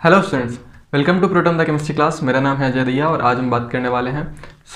Hello students, welcome to Proton the chemistry class. मेरा नाम है अजय दैया और आज हम बात करने वाले हैं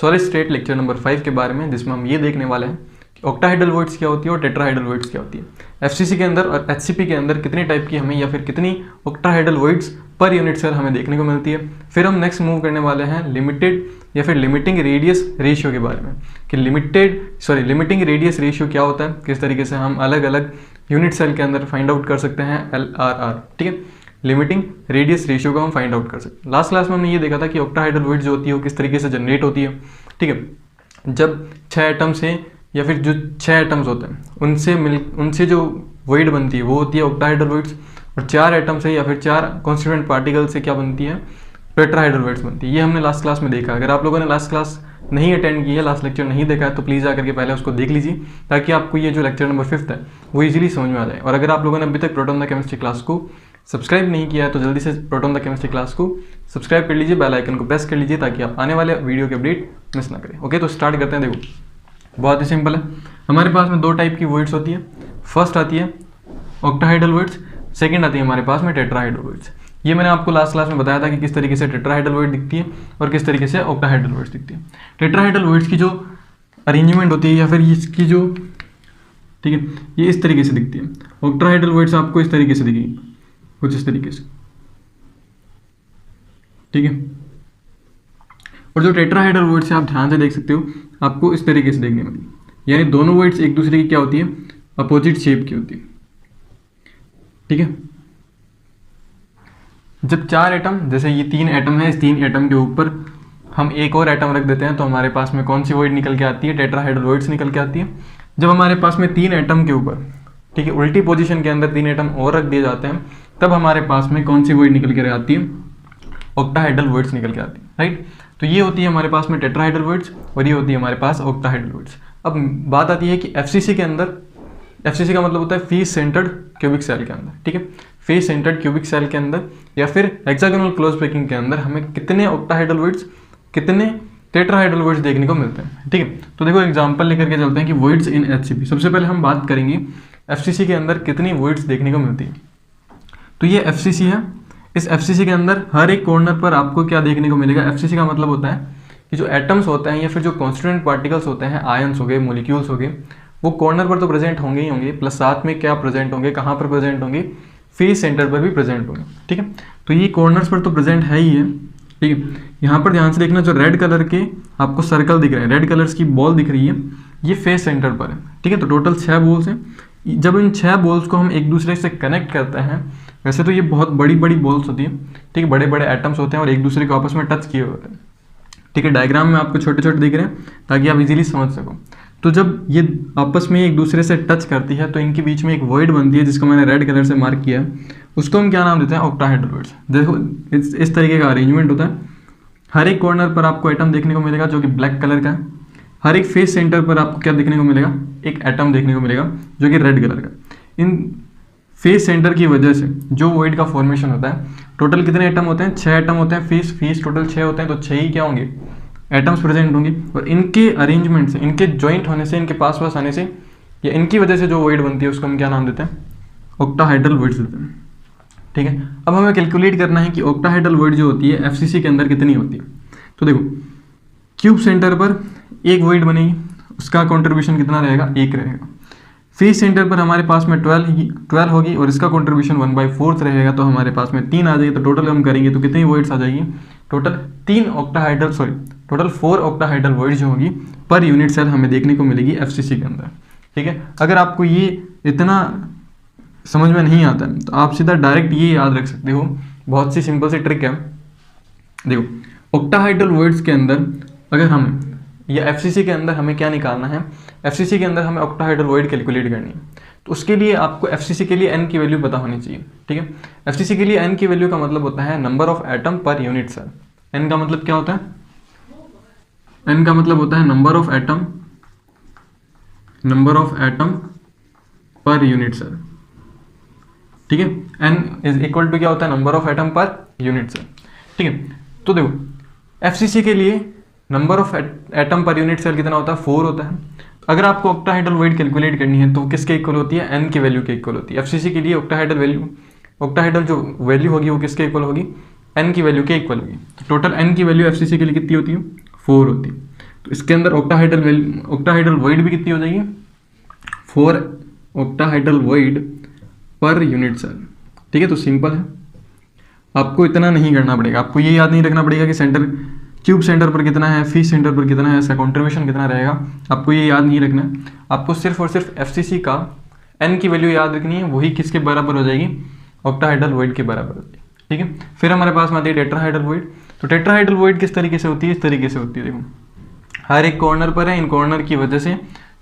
सॉलिड स्टेट लेक्चर नंबर 5 के बारे में, जिसमें हम ये देखने वाले हैं कि ऑक्टाहाइड्रल वॉइड्स क्या होती है और टेट्राहाइड्रल वॉइड्स क्या होती है। एफसीसी के अंदर और एचसीपी के अंदर कितनी टाइप की हमें या फिर कितनी octahedral voids per unit cell हमें देखने को मिलती है। फिर हम नेक्स्ट मूव करने वाले हैं लिमिटेड या फिर लिमिटिंग रेडियस रेशियो के बारे में कि लिमिटिंग रेडियस रेशियो क्या होता है, किस तरीके से हम अलग अलग यूनिट सेल के अंदर फाइंड आउट कर सकते हैं LRR। ठीक है, लिमिटिंग रेडियस रेशियो को हम फाइंड आउट कर सकते हैं। लास्ट क्लास में हमने ये देखा था कि ऑक्टाहाइड्रल वॉइड जो होती है वो किस तरीके से जनरेट होती है। ठीक है, जब 6 एटम्स हैं या फिर जो 6 एटम्स होते हैं उनसे जो वॉइड बनती है वो होती है ऑक्टाहाइड्रल वॉइड्स, और 4 एटम्स है या फिर 4 कॉन्स्टिट्यूएंट पार्टिकल से क्या बनती है, टेट्राहाइड्रल वॉइड्स बनती है। ये हमने लास्ट क्लास में देखा। अगर आप लोगों ने लास्ट क्लास नहीं अटेंड की है, लास्ट लेक्चर नहीं देखा है, तो प्लीज़ आकर के पहले उसको देख लीजिए ताकि आपको ये जो लेक्चर नंबर 5 है वो इजीली समझ में आ जाए। और अगर आप लोगों ने अभी तक प्रोटॉन द केमिस्ट्री क्लास को सब्सक्राइब नहीं किया है तो जल्दी से प्रोटॉन द केमिस्ट्री क्लास को सब्सक्राइब कर लीजिए, बेल आइकन को प्रेस कर लीजिए ताकि आप आने वाले वीडियो के अपडेट मिस ना करें। ओके, तो स्टार्ट करते हैं। देखो, बहुत ही सिंपल है। हमारे पास में 2 टाइप की वॉइड्स होती है। फर्स्ट आती है ऑक्टाहाइड्रल वॉइड्स, सेकंड आती है हमारे पास में टेट्राहाइड्रल वॉइड्स। ये मैंने आपको लास्ट क्लास में बताया था कि किस तरीके से टेट्राहाइड्रल वॉइड दिखती है और किस तरीके से ऑक्टाहाइड्रल वॉइड्स दिखती है। टेट्राहाइड्रल वॉइड्स की जो अरेंजमेंट होती है या फिर इसकी जो, ठीक है, ये इस तरीके से दिखती है। ऑक्टाहाइड्रल वॉइड्स आपको इस तरीके से दिखेगी, कुछ इस तरीके से। ठीक है, और जो टेट्राहाइड्रल वॉइड्स है आप ध्यान से देख सकते हो, आपको इस तरीके से देखने मिलेगी। यानी दोनों वॉइड्स एक दूसरे की क्या होती है, अपोजिट शेप की होती है। ठीक है, जब 4 एटम, जैसे ये 3 एटम है, इस 3 एटम के ऊपर हम एक और एटम रख देते हैं तो हमारे पास में कौन सी वॉइड निकल के आती है, टेट्राहाइड्रल वॉइड्स निकल के आती है। जब हमारे पास में 3 एटम के ऊपर, ठीक है, उल्टी पोजीशन के अंदर 3 एटम और रख दिए जाते हैं, तब हमारे पास में कौन सी वॉइड निकल के आती है, ऑक्टाहाइड्रल वॉइड्स निकल के आती है। राइट, तो ये होती है हमारे पास में टेट्राहाइड्रल वॉइड्स और ये होती है हमारे पास ऑक्टाहाइड्रल वॉइड्स। अब बात आती है कि एफसीसी के अंदर, एफसीसी का मतलब होता है फेस सेंटर्ड क्यूबिक सेल के अंदर। ठीक है, फेस सेंटर्ड क्यूबिक सेल के अंदर या फिर हेक्सागोनल क्लोज पैकिंग के अंदर हमें कितने ऑक्टाहाइड्रल वॉइड्स, कितने टेट्राहाइड्रल वॉइड्स देखने को मिलते हैं। ठीक है, तो देखो एग्जांपल लेकर के चलते हैं कि वॉइड्स इन एचसीपी। सबसे पहले हम बात करेंगे एफसीसी के अंदर कितनी वॉइड्स देखने को मिलती है। तो ये एफसीसी है। इस एफसीसी के अंदर हर एक कॉर्नर पर आपको क्या देखने को मिलेगा, एफसीसी का मतलब होता है कि जो एटम्स होते हैं या फिर जो कॉन्स्टिट्यूएंट पार्टिकल्स होते हैं, आयंस हो गए, मोलिक्यूल्स हो गए, वो कॉर्नर पर तो प्रेजेंट होंगे ही होंगे, प्लस साथ में क्या प्रेजेंट होंगे, कहाँ पर प्रेजेंट होंगे, फेस सेंटर पर भी प्रेजेंट होंगे। ठीक है, तो ये कॉर्नर्स पर तो प्रेजेंट है ही है। ठीक है, यहाँ पर ध्यान से देखना, जो रेड कलर के आपको सर्कल दिख रहे हैं, रेड कलर्स की बॉल दिख रही है, ये फेस सेंटर पर है। ठीक है, तो टोटल 6 बॉल्स हैं। जब इन 6 बॉल्स को हम एक दूसरे से कनेक्ट करते हैं, वैसे तो ये बहुत बड़ी बड़ी बॉल्स होती है, ठीक है, बड़े बड़े एटम्स होते हैं और एक दूसरे को आपस में टच किए होते हैं। ठीक है, डायग्राम में आपको छोटे छोटे दिख रहे हैं ताकि आप इजीली समझ सको। तो जब ये आपस में एक दूसरे से टच करती है तो इनके बीच में एक वॉइड बनती है, जिसको मैंने रेड कलर से मार्क किया है, उसको हम क्या नाम देते हैं, ऑक्टाहाइड्रल वॉइड्स। देखो इस तरीके का अरेंजमेंट होता है। हर एक कॉर्नर पर आपको एटम देखने को मिलेगा जो कि ब्लैक कलर का है। हर एक फेस सेंटर पर आपको क्या देखने को मिलेगा, एक एटम देखने को मिलेगा जो कि रेड कलर का। इन फेस सेंटर की वजह से जो वॉइड का फॉर्मेशन होता है, टोटल कितने एटम होते हैं, 6 एटम होते हैं। फेस टोटल 6 होते हैं, तो 6 ही क्या होंगे, एटम्स प्रेजेंट होंगे। और इनके अरेंजमेंट से, इनके जॉइंट होने से, इनके पास आने से या इनकी वजह से जो वॉइड बनती है उसको हम क्या नाम देते हैं, ऑक्टाहाइड्रल वॉइड्स देते हैं। ठीक है, अब हमें कैलकुलेट करना है कि ऑक्टाहाइड्रल वॉइड जो होती है एफसीसी के अंदर कितनी होती है। तो देखो, क्यूब सेंटर पर एक वॉइड बनेगी, उसका कॉन्ट्रीब्यूशन कितना रहेगा, 1 रहेगा। फेस सेंटर पर हमारे पास में 12 होगी और इसका कॉन्ट्रीब्यूशन 1/4 रहेगा, तो हमारे पास में 3 आ जाएगी। तो टोटल हम करेंगे तो कितनी वॉइड्स आ जाएगी, टोटल 4 ऑक्टाहाइड्रल वॉइड्स जो होगी पर यूनिट सेल हमें देखने को मिलेगी एफसीसी के अंदर। ठीक है, अगर आपको ये इतना समझ में नहीं आता है तो आप सीधा डायरेक्ट ये याद रख सकते हो, बहुत सी सिंपल सी ट्रिक है। देखो, ऑक्टाहाइड्रल वॉइड्स के अंदर अगर हम, या एफसीसी के अंदर हमें क्या निकालना है, एफसीसी के अंदर हमें ऑक्टाहाइड्रल वॉइड कैलकुलेट करनी है। तो उसके लिए आपको एफसीसी के लिए n की वैल्यू पता होनी चाहिए। ठीक है, एफसीसी के लिए n की वैल्यू का मतलब होता है number of atom per unit cell. n का मतलब क्या होता है, n का मतलब होता है number of atom per unit cell. ठीक है, n इज इक्वल टू क्या होता है, number of atom per unit cell. ठीक है, तो देखो एफसीसी के लिए number of atom per unit cell कितना होता है, 4 होता है। अगर आपको ऑक्टाहाइड्रल वॉइड कैलकुलेट करनी है तो किसके इक्वल होती है, n की वैल्यू के इक्वल होती है। एफसीसी के लिए ऑक्टाहाइड्रल वैल्यू ऑक्टाहेड्रल जो वैल्यू होगी वो किसके इक्वल होगी, n की वैल्यू के इक्वल होगी। तो टोटल n की वैल्यू FCC के लिए कितनी होती है, 4 होती है। तो इसके अंदर ऑक्टाहेड्रल वॉइड भी कितनी हो जाएगी, 4 octahedral void per unit cell. ठीक है, तो सिंपल है, आपको इतना नहीं करना पड़ेगा, आपको ये याद नहीं रखना पड़ेगा कि सेंटर क्यूब सेंटर पर कितना है, फीस सेंटर पर कितना है, इसका कॉन्ट्रीब्यूशन कितना रहेगा, आपको ये याद नहीं रखना है। आपको सिर्फ और सिर्फ FCC का n की वैल्यू याद रखनी है, वही किसके बराबर हो जाएगी, ऑक्टाहेड्रल वॉइड के बराबर हो जाएगी। ठीक है, फिर हमारे पास में आती है टेट्राहेड्रल वॉइड। तो टेट्राहेड्रल वॉइड किस तरीके से होती है, इस तरीके से होती है। देखो हर एक कॉर्नर पर है, इन कॉर्नर की वजह से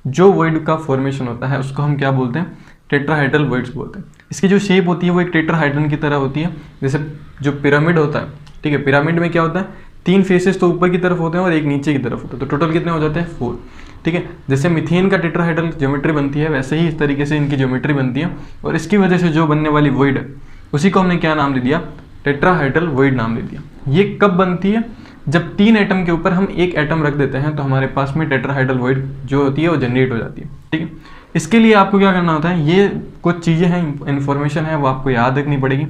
जो वॉइड का फॉर्मेशन होता है उसको हम क्या बोलते हैं, टेट्राहेड्रल वॉइड्स बोलते हैं। इसकी जो शेप होती है वो एक टेट्राहाइड्रन की तरह होती है, जैसे जो पिरामिड होता है। ठीक है, पिरामिड में क्या होता है, 3 फेसेस तो ऊपर की तरफ होते हैं और एक नीचे की तरफ होता है, तो टोटल कितने हो जाते हैं, 4। ठीक है, जैसे मीथेन का टेट्राहाइड्रल ज्योमेट्री बनती है, वैसे ही इस तरीके से इनकी ज्योमेट्री बनती है, और इसकी वजह से जो बनने वाली वॉइड है उसी को हमने क्या नाम दे दिया, टेट्राहाइड्रल वॉइड नाम दे दिया। ये कब बनती है, जब 3 एटम के ऊपर हम एक एटम रख देते हैं तो हमारे पास में टेट्राहाइड्रल वॉइड जो होती है वो जनरेट हो जाती है। ठीक है, इसके लिए आपको क्या करना होता है, ये कुछ चीज़ें हैं, इन्फॉर्मेशन है, वो आपको याद रखनी पड़ेगी।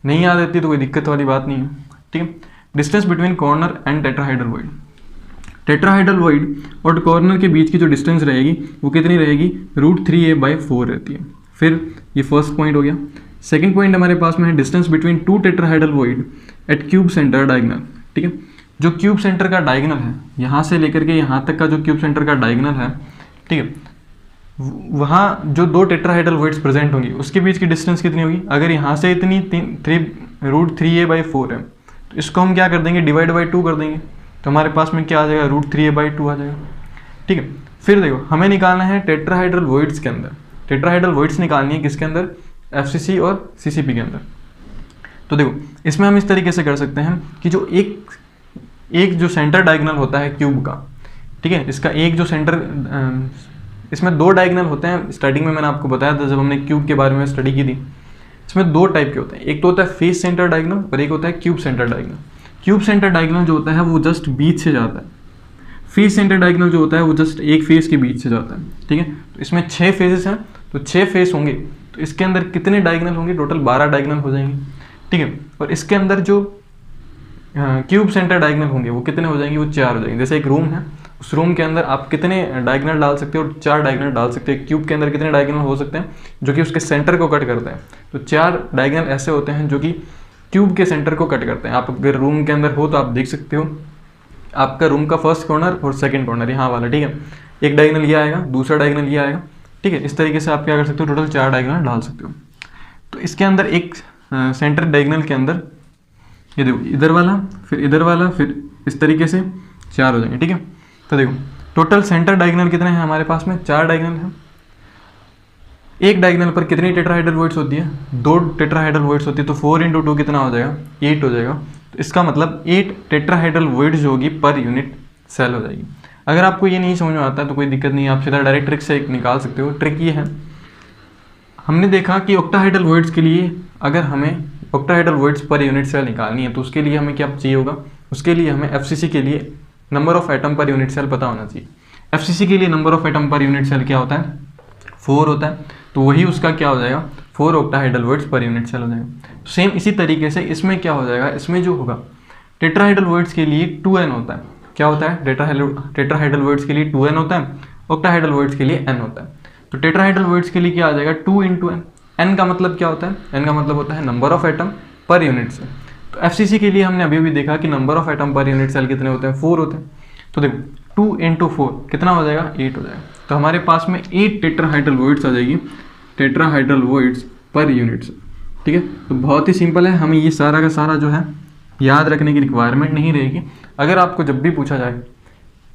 नहीं याद रहती तो कोई दिक्कत वाली बात नहीं है। ठीक है, distance between corner and tetrahedral void. Tetrahedral void और कॉर्नर के बीच की जो डिस्टेंस रहेगी वो कितनी रहेगी, √3a/4 रहती है। फिर ये फर्स्ट पॉइंट हो गया। सेकंड पॉइंट हमारे पास में है distance between 2 tetrahedral void at cube centre diagonal. ठीक है, जो क्यूब सेंटर का डायगोनल है, यहाँ से लेकर के यहाँ तक का जो क्यूब सेंटर का डायगोनल है, ठीक है, वहाँ जो 2 टेट्राहाइड्रल वॉइड्स प्रेजेंट होंगी उसके बीच की डिस्टेंस कितनी होगी। अगर यहाँ से इतनी √3a/4 है तो इसको हम क्या कर देंगे, डिवाइड बाई 2 कर देंगे, तो हमारे पास में क्या आ जाएगा, √3a/2 आ जाएगा। ठीक है, फिर देखो हमें निकालना है टेट्राहाइड्रल वॉइड्स के अंदर, टेट्राहाइड्रल वॉइड्स निकालनी है किसके अंदर, FCC और CCP के अंदर। तो देखो इसमें हम इस तरीके से कर सकते हैं कि जो एक जो सेंटर डायगोनल होता है क्यूब का, ठीक है, इसका एक जो सेंटर, इसमें 2 डायगोनल होते हैं। स्टार्टिंग में मैंने आपको बताया था जब हमने क्यूब के बारे में स्टडी की थी, इसमें 2 टाइप के होते हैं, एक तो होता है फेस सेंटर डायगोनल और एक होता है cube centre diagonal. Cube centre diagonal जो होता है वो जस्ट बीच से जाता है, फेस सेंटर डायगोनल जो होता है वो जस्ट एक फेस के बीच से जाता है। ठीक है, तो इसमें 6 फेसेस हैं, तो 6 फेस होंगे, तो इसके अंदर कितने डायगोनल होंगे, टोटल 12 डायगोनल हो जाएंगे। ठीक है, और इसके अंदर जो क्यूब सेंटर डायगोनल होंगे वो कितने हो जाएंगे, वो 4 हो जाएंगे। जैसे एक रूम है, उस रूम के अंदर आप कितने डायगोनल डाल सकते हो, 4 डायगोनल डाल सकते हैं। क्यूब के अंदर कितने डायगोनल हो सकते हैं, जो कि उसके सेंटर को कट करते हैं, तो 4 डायगोनल ऐसे होते हैं जो कि क्यूब के सेंटर को कट करते हैं। आप अगर रूम के अंदर हो तो आप देख सकते हो, आपका रूम का फर्स्ट कॉर्नर और सेकंड कॉर्नर यहाँ वाला, ठीक है, एक डायगोनल ये आएगा, दूसरा डायगोनल ये आएगा। ठीक है, इस तरीके से आप क्या कर सकते हो, टोटल 4 डायगोनल डाल सकते हो। तो इसके अंदर एक सेंटर डायगोनल के अंदर ये देखो इधर वाला, फिर इधर वाला, फिर इस तरीके से 4 हो जाएंगे। ठीक है, तो देखो टोटल सेंटर डायगोनल कितने हैं हमारे पास में, 4 डायगोनल हैं। एक डायगोनल पर कितनी टेट्राहाइड्रल वॉइड्स होती है, 2 टेट्राहाइड्रल वॉइड्स होती है, तो 4 × 2 कितना हो जाएगा, 8 हो जाएगा। तो इसका मतलब 8 टेट्राहाइड्रल वॉइड्स जो होगी पर यूनिट सेल हो जाएगी। अगर आपको ये नहीं समझ में आता है तो कोई दिक्कत नहीं है, आप सीधा डायरेक्ट ट्रिक से निकाल सकते हो। ट्रिक ये है, हमने देखा कि ऑक्टाहाइड्रल वॉइड्स के लिए अगर हमें octahedral voids per unit cell निकालनी है तो उसके लिए हमें क्या चाहिए होगा, उसके लिए हमें FCC के लिए number of atom per unit cell पता होना चाहिए। FCC के लिए number of atom per unit cell क्या होता है, 4 होता है, तो वही उसका क्या हो जाएगा, 4 octahedral voids per unit cell हो जाएगा। सेम इसी तरीके से इसमें क्या हो जाएगा, इसमें जो होगा टेट्राहाइड्रल वॉइड्स के लिए 2n होता है। क्या होता है, टेट्राहाइड्रल वॉइड्स के लिए 2n होता है, ऑक्टाहाइड्रल वॉइड्स के लिए n होता है। तो टेट्राहाइड्रल वॉइड्स के लिए क्या आ जाएगा, 2 × n। n का मतलब क्या होता है, n का मतलब होता है number of atom per unit cell. तो FCC के लिए हमने अभी भी देखा कि number of atom per unit cell कितने होते हैं, 4 होते हैं। तो देखो 2 × 4 कितना हो जाएगा, 8 हो जाएगा। तो हमारे पास में 8 टेट्राहाइड्रल वॉइड्स आ जाएगी, tetrahedral voids per unit cell. ठीक है, तो बहुत ही सिंपल है, हमें ये सारा का सारा जो है याद रखने की रिक्वायरमेंट नहीं रहेगी। अगर आपको जब भी पूछा जाए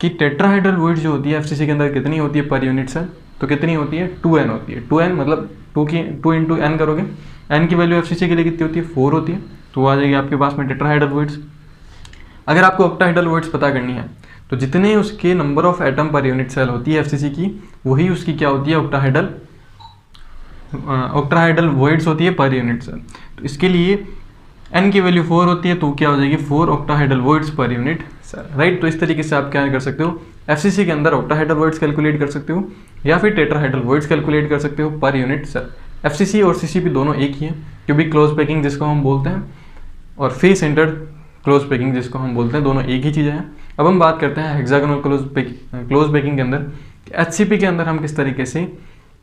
कि टेट्राहाइड्रल वॉइड्स जो होती है FCC के अंदर कितनी होती है पर यूनिट सेल, तो कितनी होती है, 2n होती है। 2n मतलब 2 × n करोगे, n की वैल्यू FCC के लिए कितनी होती है, 4 होती है, तो आ जाएगी आपके पास में टेट्राहाइड्रल वॉइड्स। अगर आपको ऑक्टाहाइड्रल वॉइड्स पता करनी है तो जितने उसके number of atom per unit cell होती है FCC की, वही उसकी क्या होती है, ऑक्टाहाइड्रल वॉइड्स होती है पर यूनिट सेल। तो इसके लिए n की वैल्यू 4 होती है, तो क्या हो जाएगी, 4 octahedral voids per unit cell, right. तो इस तरीके से आप क्या कर सकते हो, FCC के अंदर ऑक्टाहाइड्रल वॉइड्स कैलकुलेट कर सकते हो या फिर टेट्राहाइड्रल वॉइड्स कैलकुलेट कर सकते हो पर यूनिट सेल। FCC और CCP दोनों एक ही है, क्यूबिक क्लोज पैकिंग जिसको हम बोलते हैं, और फेस सेंटर्ड क्लोज पैकिंग जिसको हम बोलते हैं, दोनों एक ही चीज़ें हैं। अब हम बात करते हैं हेक्सागोनल क्लोज पैकिंग के अंदर, एचसीपी के अंदर हम किस तरीके से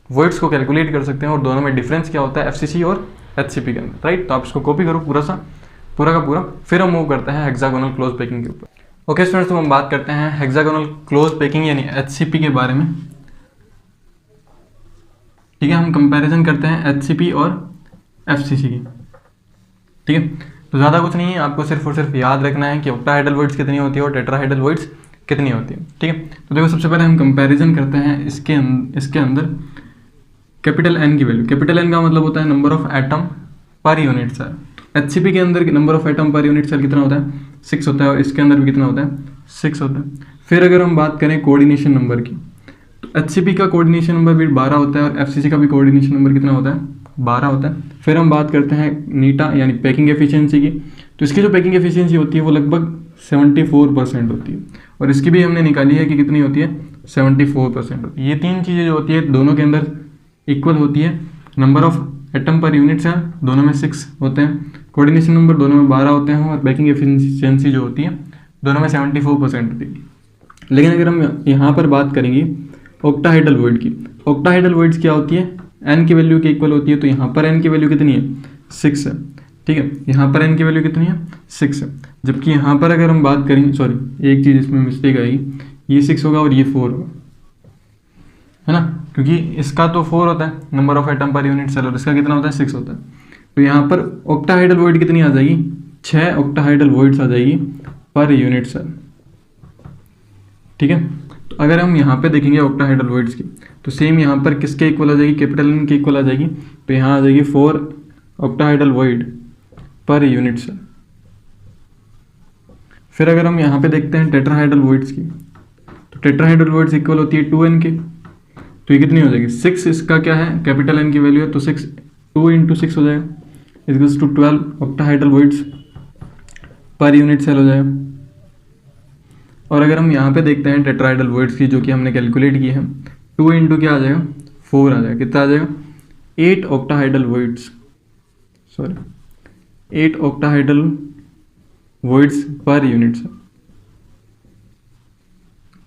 वॉइड्स को कैलकुलेट कर सकते हैं और दोनों में डिफरेंस क्या होता है एफसीसी और एचसीपी के अंदर, राइट। तो आप इसको कॉपी करो पूरा का पूरा, फिर हम मूव करते हैं हेक्सागोनल क्लोज पैकिंग के ऊपर। ओके स्टूडेंट्स, तो हम बात करते हैं हेक्सागोनल क्लोज पैकिंग यानी एचसीपी के बारे में। ठीक है, हम कंपैरिजन करते हैं एचसीपी और एफसीसी की। ठीक है, तो ज़्यादा कुछ नहीं है, आपको सिर्फ और सिर्फ याद रखना है कि ऑक्टाहेड्रल वॉइड्स कितनी होती है और टेट्राहेड्रल वॉइड्स कितनी होती है। ठीक है, तो देखो सबसे पहले हम कंपैरिजन करते हैं इसके अंदर कैपिटल एन की वैल्यू। कैपिटल एन का मतलब होता है number of atom per unit cell. HCP के अंदर number of atom per unit cell कितना होता है 6 होता है, और इसके अंदर भी कितना होता है 6 होता है। फिर अगर हम बात करें कोऑर्डिनेशन नंबर की, तो एचसीपी का कोऑर्डिनेशन नंबर भी 12 होता है और एफसीसी का भी कोऑर्डिनेशन नंबर कितना होता है 12 होता है। फिर हम बात करते हैं नीटा यानी पैकिंग एफिशिएंसी की, तो इसकी जो पैकिंग एफिशिएंसी होती है वो लगभग 74% होती है, और इसकी भी हमने निकाली है कि कितनी होती है 74% होती है। ये तीन चीज़ें जो होती है दोनों के अंदर इक्वल होती है। Number of atom per unit cell दोनों में 6 होते हैं, कोऑर्डिनेशन नंबर दोनों में 12 होते हैं, और पैकिंग एफिशिएंसी जो होती है दोनों में 74% होती है। लेकिन अगर हम यहाँ पर बात करेंगे ऑक्टाहेड्रल वॉइड की, ऑक्टाहेड्रल वॉइड्स क्या होती है एन की वैल्यू के इक्वल होती है। तो यहाँ पर एन की वैल्यू कितनी है 6 है। ठीक है, यहाँ पर एन की वैल्यू कितनी है 6 है, जबकि यहाँ पर अगर हम बात करें, सॉरी एक चीज़ इसमें मिस्टेक आएगी, ये 6 होगा और ये 4 होगा, है ना, क्योंकि इसका तो 4 होता है number of atom per unit cell और इसका कितना होता है 6 होता है। तो यहाँ पर ऑक्टाहेड्रल वॉइड कितनी आ जाएगी 6 ऑक्टाहेड्रल वॉइड्स आ जाएगी पर यूनिट सेल। ठीक है, तो अगर हम यहाँ पे देखेंगे ऑक्टाहेड्रल वॉइड्स की, तो सेम यहाँ पर किसके इक्वल आ जाएगी कैपिटल एन के इक्वल आ जाएगी। तो यहाँ आ जाएगी 4 octahedral void per unit cell. फिर अगर हम यहाँ पे देखते हैं टेट्राहेड्रल वॉइड्स की, तो टेट्राहेड्रल वॉइड्स इक्वल होती है 2n के, तो ये कितनी हो जाएगी 6, इसका क्या है कैपिटल एन की वैल्यू है, तो 6 2 × 6 हो जाएगा, equals to 12 octahedral voids per unit cell हो जाएगा। और अगर हम यहाँ पे देखते हैं टेट्राहेड्रल वॉइड्स की जो कि हमने कैलकुलेट की है, 2 × क्या आ जाएगा 4 आ जाएगा, कितना आ जाएगा 8 octahedral voids, sorry 8 octahedral voids per unit cell.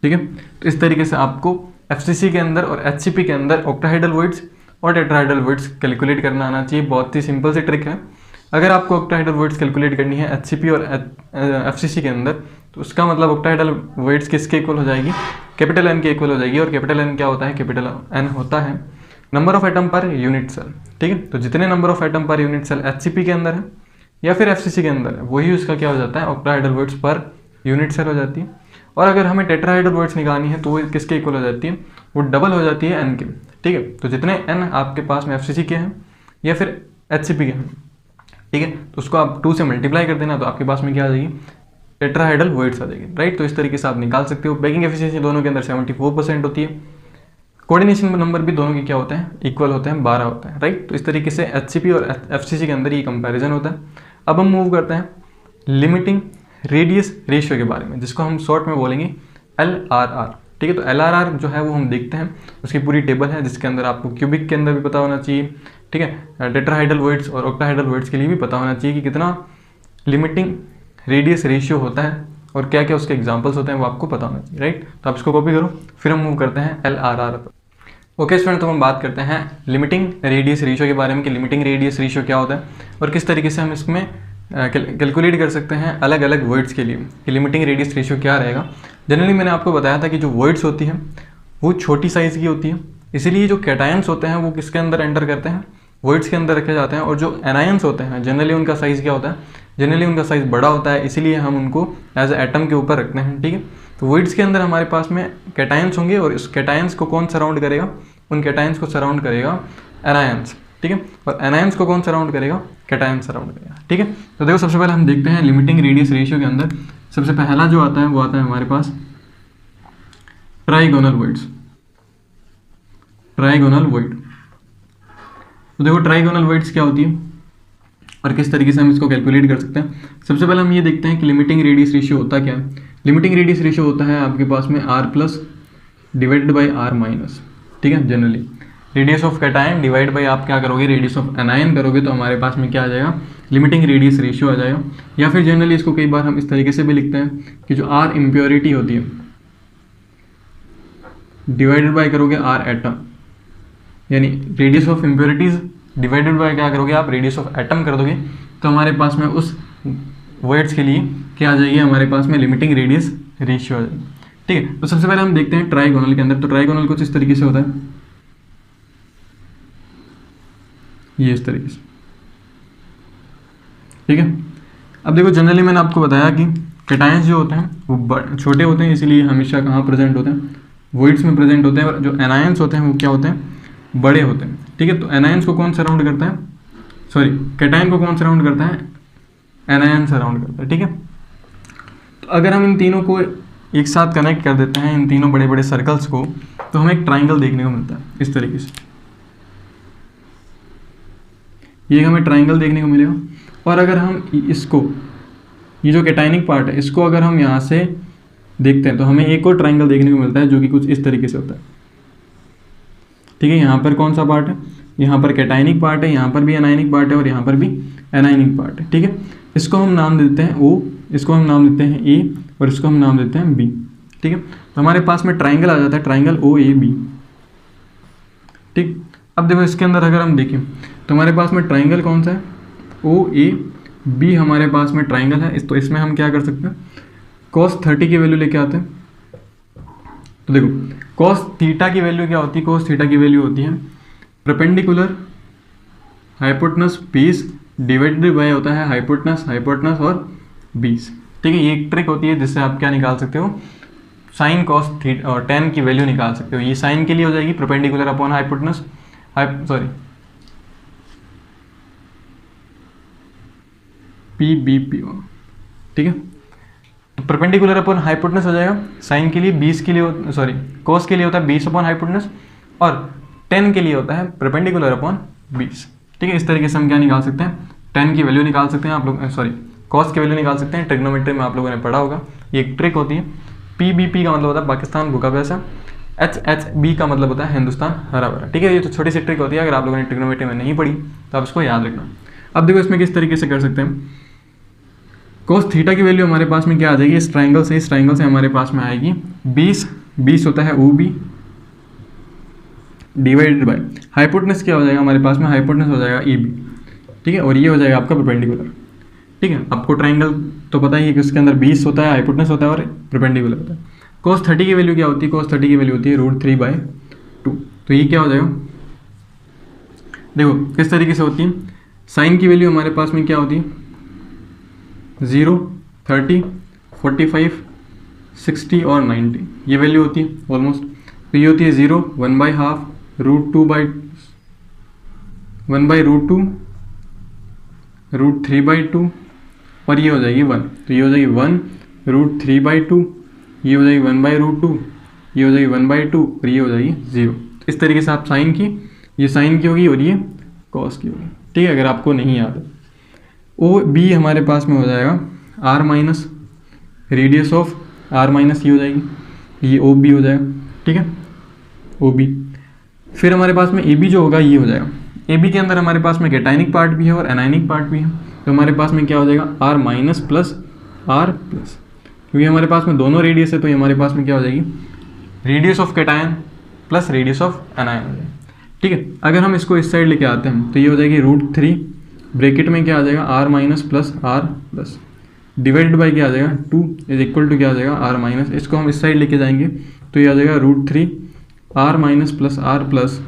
ठीक है, तो इस तरीके से आपको एफसीसी के अंदर और एचसीपी के अंदर ऑक्टाहेड्रल वॉइड्स और टेट्राहेड्रल वॉइड्स कैलकुलेट करना आना चाहिए। बहुत ही सिंपल सी ट्रिक है। अगर आपको ऑक्टाहेड्रल वॉइड्स कैलकुलेट करनी है एचसीपी और एफसीसी के अंदर, तो उसका मतलब ऑक्टाहेड्रल वॉइड्स किसके इक्वल हो जाएगी कैपिटल एन के इक्वल हो जाएगी। और कैपिटल एन क्या होता है कैपिटल एन होता है number of atom per unit cell. ठीक है, तो जितने number of atom per unit cell HCP के अंदर है या फिर एफसीसी के अंदर है, वही उसका क्या हो जाता है octahedral voids per unit cell हो जाती है। और अगर हमें टेट्राहेड्रल वॉइड्स निकालनी है तो वो किसके इक्वल हो जाती है, वो डबल हो जाती है एन के। ठीक है, तो जितने एन आपके पास में एफसीसी के हैं या फिर एचसीपी के हैं, ठीक है, तो उसको आप 2 से मल्टीप्लाई कर देना, तो आपके पास में क्या आ जाएगी टेट्राहेड्रल वॉइड्स आ जाएगी, राइट। तो इस तरीके से आप निकाल सकते हो। पैकिंग एफिशिएंसी दोनों के अंदर 74% होती है, कोऑर्डिनेशन नंबर भी दोनों के क्या होते हैं इक्वल होते हैं 12 होता है, राइट। तो इस तरीके से एचसीपी और एफसीसी के अंदर ये कंपैरिजन होता है। अब हम मूव करते हैं लिमिटिंग रेडियस रेशियो के बारे में, जिसको हम शॉर्ट में बोलेंगे LRR। ठीक है, तो LRR जो है वो हम देखते हैं, उसकी पूरी टेबल है जिसके अंदर आपको क्यूबिक के अंदर भी पता होना चाहिए, ठीक है, टेट्राहेड्रल वॉइड्स और ऑक्टाहेड्रल वॉइड्स के लिए भी पता होना चाहिए कि कितना लिमिटिंग रेडियस रेशियो होता है और क्या क्या उसके एग्जांपल्स होते हैं वो आपको पता होना चाहिए, राइट। तो आप इसको कॉपी करो, फिर हम मूव करते हैं LRR पर। ओके स्टूडेंट, तो हम बात करते हैं लिमिटिंग रेडियस रेशियो के बारे में कि लिमिटिंग रेडियस रेशियो क्या होता है और किस तरीके से हम इसमें कैलकुलेट कर सकते हैं अलग अलग वर्ड्स के लिए कि लिमिटिंग रेडियस रेशियो क्या रहेगा। जनरली मैंने आपको बताया था कि जो वर्ड्स होती हैं वो छोटी साइज़ की होती है, इसीलिए जो कैटायंस होते हैं वो किसके अंदर एंटर करते हैं वर्ड्स के अंदर रखे जाते हैं। और जो एनायंस होते हैं जनरली उनका साइज़ क्या होता है, जनरली उनका साइज़ बड़ा होता है, इसीलिए हम उनको एज एटम के ऊपर रखते हैं। ठीक है, तो वर्ड्स के अंदर हमारे पास में कैटायंस होंगे और इस कैटायंस को कौन सराउंड करेगा, उन कैटायंस को सराउंड करेगा एनायंस। ठीक है, और एनायंस को कौन सराउंड करेगा, कैटायंस सराउंड करेगा। ठीक है, तो देखो सबसे पहले हम देखते हैं लिमिटिंग रेडियस रेशियो के अंदर सबसे पहला जो आता है वो आता है हमारे पास ट्राइगोनल वॉइड्स। ट्राइगोनल वॉइड, तो देखो ट्राइगोनल वॉइड्स क्या होती है और किस तरीके से हम इसको कैलकुलेट कर सकते हैं। सबसे पहले हम ये देखते हैं कि लिमिटिंग रेडियस रेशियो होता क्या है। लिमिटिंग रेडियस रेशियो होता है आपके पास में R+ डिवाइडेड बाई R-। ठीक है, generally radius of cation divide by आप क्या करोगे, रेडियस ऑफ एनायन करोगे, तो हमारे पास में क्या आ जाएगा, लिमिटिंग रेडियस रेशियो आ जाएगा। या फिर जनरली इसको कई बार हम इस तरीके से भी लिखते हैं कि जो आर इम्प्योरिटी होती है डिवाइडेड बाय करोगे आर एटम, यानी radius of impurities divided by क्या करोगे आप, रेडियस ऑफ एटम कर दोगे, तो हमारे पास में उस वर्ड्स के लिए क्या आ जाएगी, हमारे पास में लिमिटिंग रेडियस रेशियो आ जाएगी। ठीक है, तो सबसे पहले हम देखते हैं ट्राइगोनल के अंदर। तो ट्राइगोनल कुछ इस तरीके से होता है, ये इस तरीके से। ठीक है, अब देखो जनरली मैंने आपको बताया कि कैटायंस जो होते हैं वो छोटे होते हैं, इसीलिए हमेशा कहाँ प्रेजेंट होते हैं, वॉइड्स में प्रेजेंट होते हैं, और जो एनायंस होते हैं वो क्या होते हैं, बड़े होते हैं। ठीक है, तो एनायंस को कौन सराउंड करता है, सॉरी कैटायन को कौन सराउंड करता है, एनायन सराउंड करता है। ठीक है, तो अगर हम इन तीनों को एक साथ कनेक्ट कर देते हैं, इन तीनों बड़े बड़े सर्कल्स को, तो हमें एक ट्राइंगल देखने को मिलता है इस तरीके से, ये हमें ट्राइंगल देखने को मिलेगा। और अगर हम इसको, ये जो कैटायनिक पार्ट है, इसको अगर हम यहाँ से देखते हैं तो हमें एक और ट्राइंगल देखने को मिलता है जो कि कुछ इस तरीके से होता है। ठीक है, यहाँ पर कौन सा पार्ट है, यहाँ पर कैटायनिक पार्ट है, यहाँ पर भी एनायनिक पार्ट है, और यहाँ पर भी एनायनिक पार्ट है। ठीक है, इसको हम नाम देते हैं O, इसको हम नाम देते हैं A, और इसको हम नाम देते हैं B। ठीक है, तो हमारे पास में ट्राइंगल आ जाता है, ट्राइंगल OAB। ठीक, अब देखो इसके अंदर अगर हम देखें तो हमारे पास में ट्राइंगल कौन सा है, OAB हमारे पास में ट्राइंगल है। तो इसमें हम क्या कर सकते हैं, cos 30 की वैल्यू लेके आते हैं। तो देखो cos थीटा की वैल्यू क्या होती है, cos थीटा की वैल्यू होती है perpendicular hypotenuse base divided by होता है हाइपोटेनस और बेस। ठीक है, ये एक ट्रिक होती है जिससे आप क्या निकाल सकते हो, साइन cos थीटा और tan की वैल्यू निकाल सकते हो। ये साइन के लिए हो जाएगी perpendicular upon hypotenuse, sorry PBP। ठीक है, तो परपेंडिकुलर अपॉन हाइपोटेनस हो जाएगा साइन के लिए, 20 के लिए, सॉरी cos के लिए होता है 20 अपॉन हाइपोटेनस, और tan के लिए होता है परपेंडिकुलर अपॉन 20। ठीक है, इस तरीके से हम क्या निकाल सकते हैं, tan की वैल्यू निकाल सकते हैं आप लोग, सॉरी cos की वैल्यू निकाल सकते हैं। ट्रिग्नोमेट्री में आप लोगों ने पढ़ा होगा, ये एक ट्रिक होती है। PBP का मतलब होता है पाकिस्तान भूखा पैसा, HHB का मतलब होता है हिंदुस्तान हरा भरा। ठीक है, ये तो छोटी सी ट्रिक होती है, अगर आप लोगों ने ट्रिग्नोमेट्री में नहीं पढ़ी तो आप इसको याद रखना। अब देखो इसमें किस तरीके से कर सकते हैं, cos थीटा की वैल्यू हमारे पास में क्या आ जाएगी, इस ट्राइंगल से हमारे पास में आएगी 20 होता है OB डिवाइडेड बाय हाइपोटेनस क्या हो जाएगा हमारे पास में, हाइपोटेनस हो जाएगा EB। ठीक है, और ये हो जाएगा आपका परपेंडिकुलर। ठीक है, आपको ट्राइंगल तो पता ही है कि उसके अंदर 20 होता है, हाइपोटेनस होता है और परपेंडिकुलर होता है। cos 30 की वैल्यू क्या होती है, cos 30 की वैल्यू होती है √3/2। तो ये क्या हो जाएगा, देखो किस तरीके से होती है, साइन की वैल्यू हमारे पास में क्या होती है, 0, 30, 45, 60 और 90, ये वैल्यू होती है ऑलमोस्ट। तो ये होती है 0, 1/2, √2, √3/2, और ये हो जाएगी 1। तो ये हो जाएगी 1, √3/2, ये हो जाएगी 1/√2, ये हो जाएगी 1/2, और ये हो जाएगी 0। इस तरीके से आप साइन की, ये साइन की होगी और ये कॉस की होगी। ठीक है, अगर आपको नहीं याद है। OB हमारे पास में हो जाएगा R minus radius of R minus, ये हो जाएगी, ये OB हो जाएगा। ठीक है, OB। फिर हमारे पास में AB जो होगा ये हो जाएगा, AB के अंदर हमारे पास में कैटायनिक पार्ट भी है और एनायनिक पार्ट भी है। तो हमारे पास में क्या हो जाएगा, R minus plus R plus, क्योंकि हमारे पास में दोनों रेडियस है तो ये हमारे पास में क्या हो जाएगी, radius of cation plus radius of anion हो जाएगा। ठीक है, अगर हम इसको इस साइड लेके आते हैं तो ये हो जाएगी √3 ब्रैकेट में क्या आ जाएगा, R minus plus R plus divided by क्या आ जाएगा, 2 इज इक्वल टू क्या आ जाएगा, R माइनस। इसको हम इस साइड लेके जाएंगे तो ये आ जाएगा √3 R minus plus R plus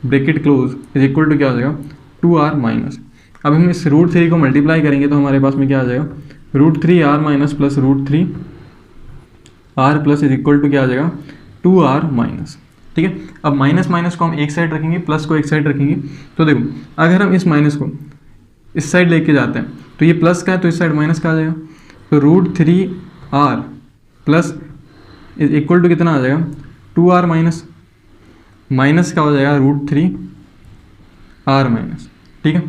bracket close is equal to क्या आ जाएगा, 2R माइनस। अब हम इस √3 को मल्टीप्लाई करेंगे तो हमारे पास में क्या आ जाएगा, √3R minus plus √3R plus is equal to क्या आ जाएगा, 2R माइनस। ठीक है, अब माइनस माइनस को हम एक साइड रखेंगे, प्लस को एक साइड रखेंगे। तो देखो अगर हम इस माइनस को इस साइड लेके जाते हैं तो ये प्लस का है तो इस साइड माइनस का आ जाएगा। तो √3R plus is equal to कितना आ जाएगा, 2R माइनस, माइनस का हो जाएगा √3R माइनस। ठीक है,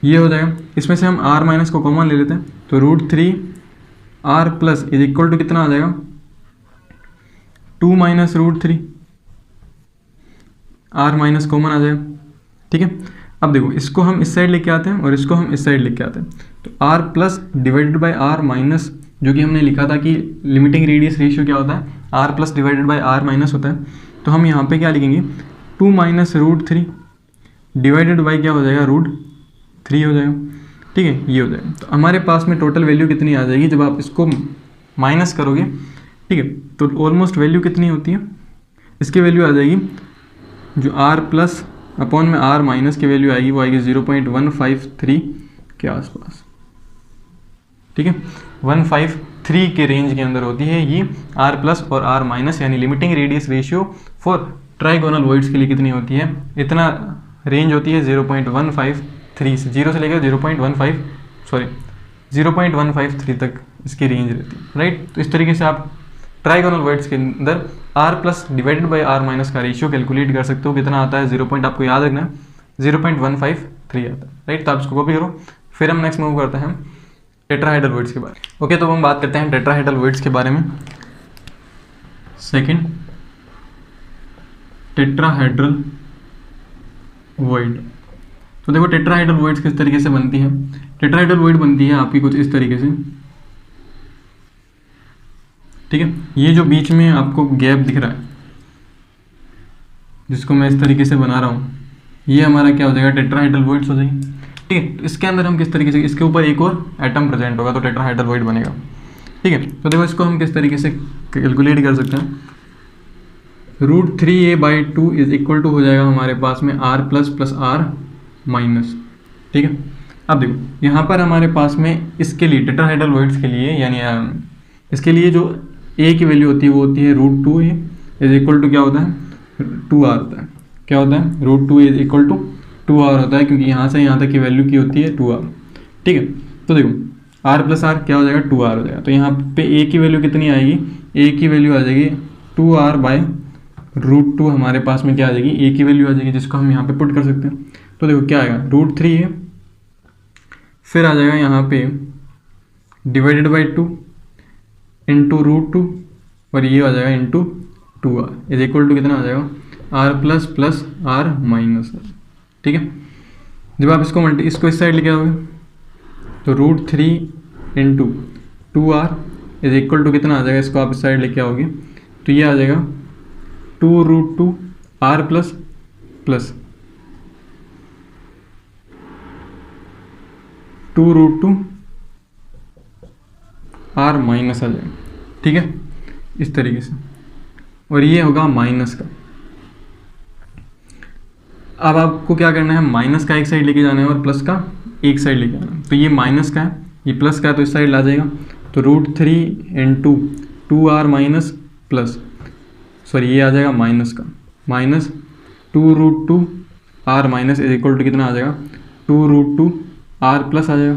ये हो जाएगा। इसमें से हम R माइनस को कॉमन ले लेते हैं तो √3R plus is equal to कितना आ जाएगा, 2 माइनस √3। आर माइनस कॉमन आ जाएगा, ठीक है। अब देखो इसको हम इस साइड लेके आते हैं और इसको हम इस साइड लेके आते हैं, तो are plus divided by are minus, जो कि हमने लिखा था कि लिमिटिंग रेडियस रेशियो क्या होता है, r plus divided by are minus होता है। तो हम यहाँ पे क्या लिखेंगे, 2 माइनस रूट 3 डिवाइडेड बाई क्या हो जाएगा, रूट 3 हो जाएगा, ठीक है, ये हो जाएगा। तो हमारे पास में टोटल वैल्यू कितनी आ जाएगी जब आप इसको माइनस करोगे, ठीक है। तो ऑलमोस्ट वैल्यू कितनी होती है, इसकी वैल्यू आ जाएगी जो आर प्लस अपॉन में आर माइनस की वैल्यू आएगी वो आएगी 0.153 के आसपास, ठीक है। 153 के रेंज के अंदर होती है ये आर प्लस और आर माइनस, यानी limiting radius ratio for trigonal voids के लिए कितनी होती है, इतना रेंज होती है 0.153 से, 0 से लेकर 0.153 तक इसकी रेंज रहती है, राइट। तो इस तरीके से आप ट्राइगोनल वॉइड्स के अंदर r plus divided by are minus का रेशियो कैलकुलेट कर सकते हो, कितना आता है, 0. आपको याद रखना है 0.153 आता है, राइट। तो आप इसको कॉपी करो। फिर हम नेक्स्ट मूव करते हैं टेट्राहेड्रल वॉइड्स के बारे में। ओके, तो हम बात करते हैं टेट्राहेड्रल वॉइड्स के बारे में। Second, tetrahedral void. तो देखो टेट्राहेड्रल वॉइड्स किस तरीके से बनती है। टेट्राहेड्रल वॉइड बनती है आपकी कुछ इस तरीके से, ठीक है। ये जो बीच में आपको गैप दिख रहा है, जिसको मैं इस तरीके से बना रहा हूँ, ये हमारा क्या हो जाएगा, टेट्राहेड्रल वॉइड्स हो जाएगी, ठीक है। तो इसके अंदर हम किस तरीके से, इसके ऊपर एक और एटम प्रेजेंट होगा तो टेट्राहेड्रल वॉइड बनेगा, ठीक है। तो देखो इसको हम किस तरीके से कैलकुलेट कर सकते हैं। √3a/2 इज इक्वल टू हो जाएगा हमारे पास में r प्लस r माइनस, ठीक है। अब देखो यहाँ पर हमारे पास में इसके लिए टेट्राहेड्रल वॉइड्स के लिए, यानी इसके लिए जो a की वैल्यू होती है वो होती है √2a इज इक्वल टू क्या होता है, 2r होता है। क्या होता है, √2a is equal to 2r होता है, क्योंकि यहाँ से यहाँ तक की वैल्यू की होती है 2r, ठीक है। तो देखो r प्लस r क्या हो जाएगा, 2r हो जाएगा। तो यहाँ पे a की वैल्यू कितनी आएगी, a की वैल्यू आ जाएगी 2r बाई √2, हमारे पास में क्या आ जाएगी, a की वैल्यू आ जाएगी, जिसको हम यहाँ पे पुट कर सकते हैं। तो देखो क्या आएगा, √3a, फिर आ जाएगा यहाँ पे डिवाइडेड बाई 2 इंटू √2, और ये आ जाएगा into 2r is equal to कितना आ जाएगा, r प्लस r माइनस, ठीक है। जब आप इसको इस साइड लेके आओगे तो √3 into 2r is equal to कितना आ जाएगा, इसको आप इस साइड लेके आओगे तो ये आ जाएगा 2√2 r प्लस 2√2 r माइनस आ जाएगा, ठीक है, इस तरीके से। और ये होगा माइनस का। अब आपको क्या करना है, माइनस का एक साइड लेके जाना है और प्लस का एक साइड लेके आना है। तो ये माइनस का है, ये प्लस का है, तो इस साइड ला जाएगा। तो √3 into 2r minus plus, sorry ये आ जाएगा माइनस का, minus 2√2 r minus is equal to कितना आ जाएगा, 2√2 r प्लस आ जाएगा,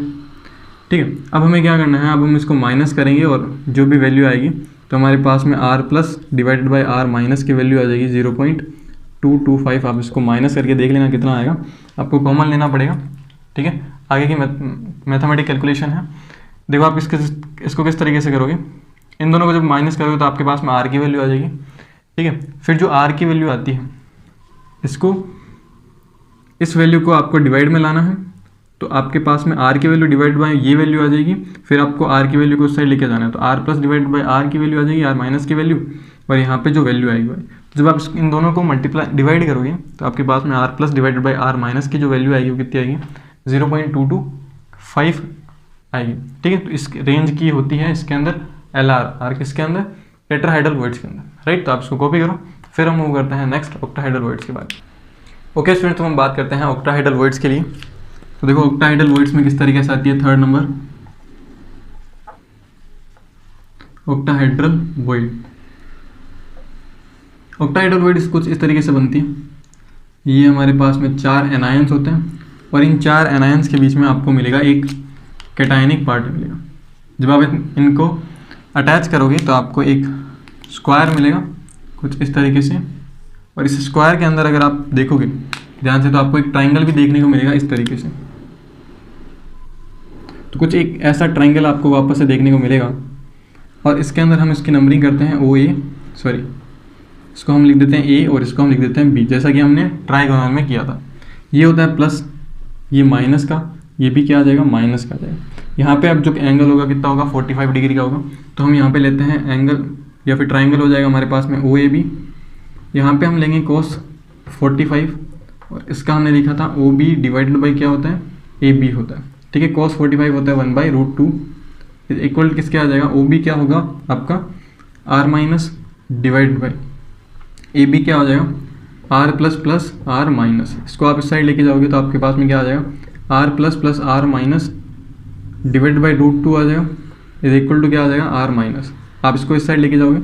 ठीक है। अब हमें क्या करना है, अब हम इसको माइनस करेंगे और जो भी वैल्यू आएगी तो हमारे पास में r plus divided by r minus की वैल्यू आ जाएगी 0.225। आप इसको माइनस करके देख लेना कितना आएगा, आपको कॉमन लेना पड़ेगा, ठीक है। आगे की मैथमेटिक कैलकुलेशन है। देखो आप इसको किस तरीके से करोगे, इन दोनों को जब माइनस करोगे तो आपके पास में r की वैल्यू आ जाएगी, ठीक है। फिर जो r की वैल्यू आती है, इसको इस वैल्यू को आपको डिवाइड में लाना है, तो आपके पास में r की वैल्यू डिवाइड बाय ये वैल्यू आ जाएगी। फिर आपको r की वैल्यू को उस साइड लेके जाना है, तो r plus divide by r की वैल्यू आ जाएगी, r माइनस की वैल्यू, और यहाँ पे जो वैल्यू आएगी, जब आप इन दोनों को मल्टीप्लाई डिवाइड करोगे तो आपके पास में r plus divided by r minus की जो वैल्यू आएगी वो कितनी आएगी, 0.225 आएगी, ठीक है। तो इस रेंज की होती है इसके अंदर LR, किसके अंदर, टेट्राहेड्रल वॉइड्स के अंदर, राइट। तो आप इसको कॉपी करो। फिर हम मूव करते हैं नेक्स्ट ऑक्टाहेड्रल वॉइड्स के बारे में। ओके स्टूडेंट, तो हम बात करते हैं ऑक्टाहेड्रल वॉइड्स के लिए। तो देखो ऑक्टाहेड्रल वॉइड्स में किस तरीके से आती है, third number octahedral void. Octahedral void कुछ इस तरीके से बनती है। ये हमारे पास में 4 एनायंस होते हैं और इन 4 एनायंस के बीच में आपको मिलेगा एक कैटायनिक पार्ट मिलेगा। जब आप इनको अटैच करोगे तो आपको एक स्क्वायर मिलेगा कुछ इस तरीके से, और इस स्क्वायर के अंदर अगर आप देखोगे ध्यान से तो आपको एक ट्राइंगल भी देखने को मिलेगा इस तरीके से। तो कुछ एक ऐसा ट्राइंगल आपको वापस से देखने को मिलेगा, और इसके अंदर हम इसकी नंबरिंग करते हैं इसको हम लिख देते हैं ए और इसको हम लिख देते हैं बी, जैसा कि हमने ट्राइगोनल में किया था। ये होता है प्लस, ये माइनस का, ये भी क्या आ जाएगा, माइनस का आ जाएगा। यहाँ पे अब जो एंगल होगा कितना होगा, 45 डिग्री का होगा। तो हम यहाँ पे लेते हैं एंगल या फिर ट्राइंगल हो जाएगा हमारे पास में ओ ए बी। यहाँ पे हम लेंगे कोस 45 और इसका हमने लिखा था ओ बी डिवाइडेड बाई क्या होता है, ए बी होता है। ठीक है, कोस 45 होता है 1/√2 इक्वल किसके आ जाएगा, ओ बी क्या होगा आपका r minus divide by a b क्या हो जाएगा r plus plus r minus. इसको आप इस साइड लेके जाओगे तो आपके पास में क्या आ जाएगा r plus plus r minus divide by √2 आ जाएगा इज इक्वल टू क्या आ जाएगा आर माइनस। आप इसको इस साइड लेके जाओगे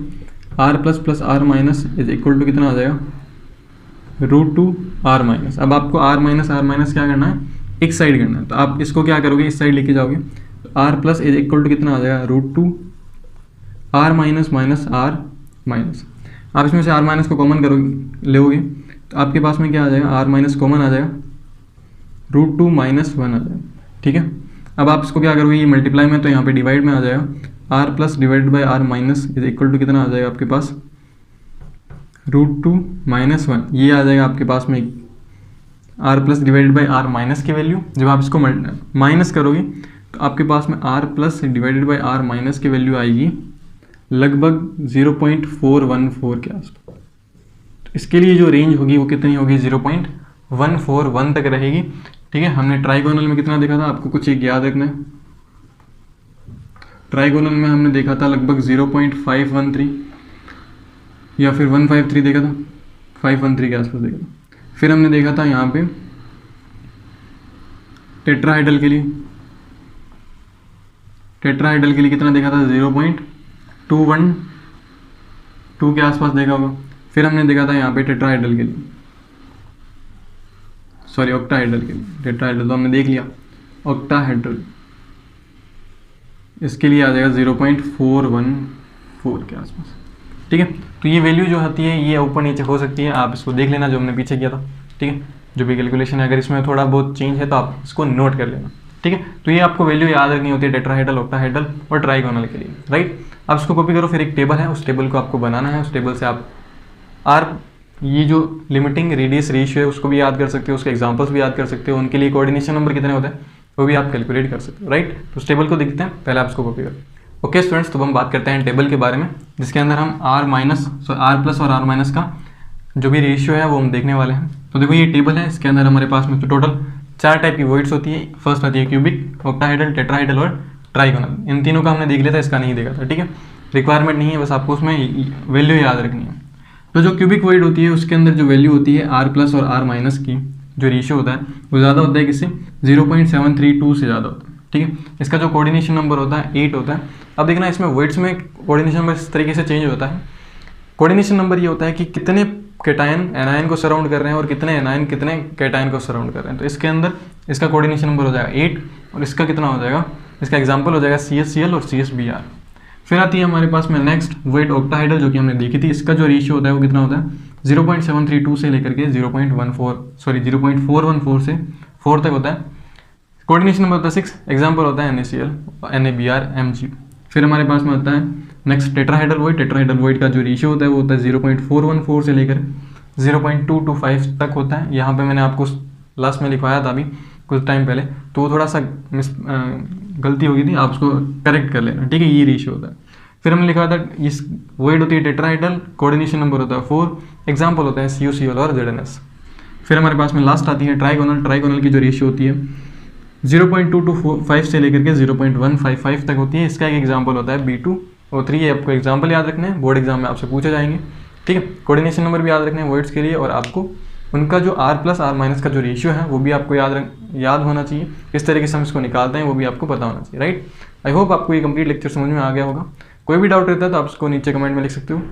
r plus plus r minus is equal to कितना आ जाएगा √2 आर माइनस। अब आपको आर माइनस क्या करना है, एक साइड करना है। तो आप इसको क्या करोगे, इस साइड लेके जाओगे तो are plus is equal to कितना आ जाएगा √2 r minus minus r minus. आप इसमें से आर माइनस को कॉमन करोगे लोगे तो आपके पास में क्या आ जाएगा, आर माइनस कॉमन आ जाएगा √2 माइनस 1 आ जाएगा। ठीक है, अब आप इसको क्या करोगे, ये मल्टीप्लाई में तो यहाँ पे डिवाइड में आ जाएगा r plus divided by are minus is equal to कितना आ जाएगा आपके पास √2 माइनस 1। ये आ जाएगा आपके पास में r plus divided by are minus की वैल्यू। जब आप इसको माइनस करोगे तो आपके पास में r plus divided by are minus की वैल्यू आएगी लगभग 0.414 के आसपास। तो इसके लिए जो रेंज होगी वो कितनी होगी, 0.141 तक रहेगी। ठीक है, हमने ट्राइगोनल में कितना देखा था, आपको कुछ एक याद रखना है। ट्राइगोनल में हमने देखा था लगभग 0.513 या फिर 153 देखा था, 513 के आसपास देखा था। फिर हमने देखा था यहाँ पे टेट्राहाइड्रल के लिए, टेट्राहाइड्रल के लिए कितना देखा था, 0.212 के आसपास देखा होगा। फिर हमने देखा था यहाँ पे टेट्राहाइड्रल के लिए, सॉरी ऑक्टाहाइड्रल के लिए, टेट्राहाइड्रल तो हमने देख लिया, ऑक्टाहाइड्रल इसके लिए आ जाएगा 0.414 के आसपास। ठीक है, तो ये वैल्यू जो होती है ये ऊपर नीचे हो सकती है, आप इसको देख लेना जो हमने पीछे किया था। ठीक है, जो भी कैलकुलेशन है अगर इसमें थोड़ा बहुत चेंज है तो आप इसको नोट कर लेना। ठीक है, तो ये आपको वैल्यू याद रखनी होती है टेट्राहाइड्रल, ऑक्टाहाइड्रल और ट्राइगोनल के लिए, राइट। आप इसको कॉपी करो, फिर एक टेबल है उस टेबल को आपको बनाना है। उस टेबल से आप आर ये जो लिमिटिंग रेडियस रेशियो है उसको भी याद कर सकते हो, उसके एग्जांपल्स भी याद कर सकते हो, उनके लिए कोऑर्डिनेशन नंबर कितने होते हैं वो भी आप कैलकुलेट कर सकते हो, राइट। तो उस टेबल को देखते हैं, पहले आप इसको कॉपी करो। ओके स्टूडेंट्स, तो हम बात करते हैं टेबल के बारे में जिसके अंदर हम आर प्लस और आर माइनस का जो भी रेशियो है वो हम देखने वाले हैं। तो देखो ये टेबल है, इसके अंदर हमारे पास में तो टोटल 4 टाइप की वॉइड्स होती है। फर्स्ट आती है क्यूबिक, ऑक्टाहाइड्रल, टेट्राहाइड्रल और ट्राइगोनल। इन तीनों का हमने देख लिया था, इसका नहीं देखा था। ठीक है, रिक्वायरमेंट नहीं है, बस आपको उसमें वैल्यू याद रखनी है। तो जो क्यूबिक वॉइड होती है उसके अंदर जो वैल्यू होती है आर प्लस और आर माइनस की जो रेशियो होता है वो ज़्यादा होता है किससे, 0.732 से ज़्यादा होता है। ठीक है, इसका जो कोऑर्डिनेशन नंबर होता है 8 होता है। अब देखना इसमें वॉइड्स में कोऑर्डिनेशन नंबर इस तरीके से चेंज होता है। कोऑर्डिनेशन नंबर ये होता है कि कितने कैटायन एनायन को सराउंड कर रहे हैं और कितने एनायन कितने कैटायन को सराउंड कर रहे हैं। तो इसके अंदर इसका कोऑर्डिनेशन नंबर हो जाएगा 8 और इसका कितना हो जाएगा, इसका एग्जाम्पल हो जाएगा CH_Cl और CH_Br। फिर आती है हमारे पास में नेक्स्ट वॉइड ऑक्टाहाइड्रल जो कि हमने देखी थी। इसका जो रेशियो होता है वो कितना होता है, 0.732 से लेकर के 0.414 से 4 तक होता है। कोऑर्डिनेशन नंबर होता है 6, एग्जाम्पल होता है NaCl, NaBr, Mg। फिर हमारे पास में होता है next tetrahedral void. Tetrahedral void का जो रेशियो होता है वो होता है 0.414 से लेकर 0.225 तक होता है। यहाँ पे मैंने आपको लास्ट में लिखवाया था अभी कुछ टाइम पहले, तो थोड़ा सा गलती हो गई थी, आप उसको करेक्ट कर लेना। ठीक है, ये रेशियो होता है। फिर हमने लिखा था इस वॉइड होती है टेट्राहाइड्रल, कोऑर्डिनेशन नंबर होता है 4, एग्जाम्पल होता है CuCl और ZnS। फिर हमारे पास में लास्ट आती है ट्राइगोनल। ट्राइगोनल की जो रेशियो होती है 0.225 से लेकर के 0.155 तक होती है। इसका एक एग्जाम्पल होता है B2 और 3। ये आपको एग्जाम्पल याद रखने हैं, बोर्ड एग्जाम में आपसे पूछे जाएंगे। ठीक है, कोऑर्डिनेशन नंबर भी याद रखने हैं वर्ड्स के लिए, और आपको उनका जो R प्लस R माइनस का जो रेशियो है वो भी आपको याद होना चाहिए। किस तरीके से हम इसको निकालते हैं वो भी आपको पता होना चाहिए, राइट। आई होप आपको ये कंप्लीट लेक्चर समझ में आ गया होगा। कोई भी डाउट रहता है तो आप उसको नीचे कमेंट में लिख सकते हो,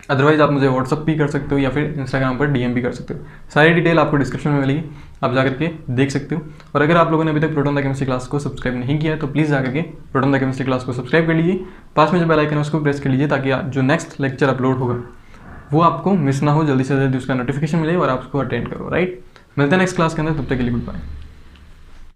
अदरवाइज आप मुझे व्हाट्सअप भी कर सकते हो या फिर इंस्टाग्राम पर DM भी कर सकते हो। सारी डिटेल आपको डिस्क्रिप्शन में मिलेगी, आप जाकर के देख सकते हो। और अगर आप लोगों ने अभी तक प्रोटॉन द केमिस्ट्री क्लास को सब्सक्राइब नहीं किया है तो प्लीज़ जाकर के प्रोटॉन द केमिस्ट्री क्लास को सब्सक्राइब कर लीजिए। पास में जो बेल आइकन है उसको प्रेस कर लीजिए ताकि जो नेक्स्ट लेक्चर अपलोड होगा वो आपको मिस ना हो, जल्दी से जल्दी उसका नोटिफिकेशन मिले और आप उसको अटेंड करो, राइट। मिलते हैं नेक्स्ट क्लास के अंदर, तब तक के लिए गुड बाय।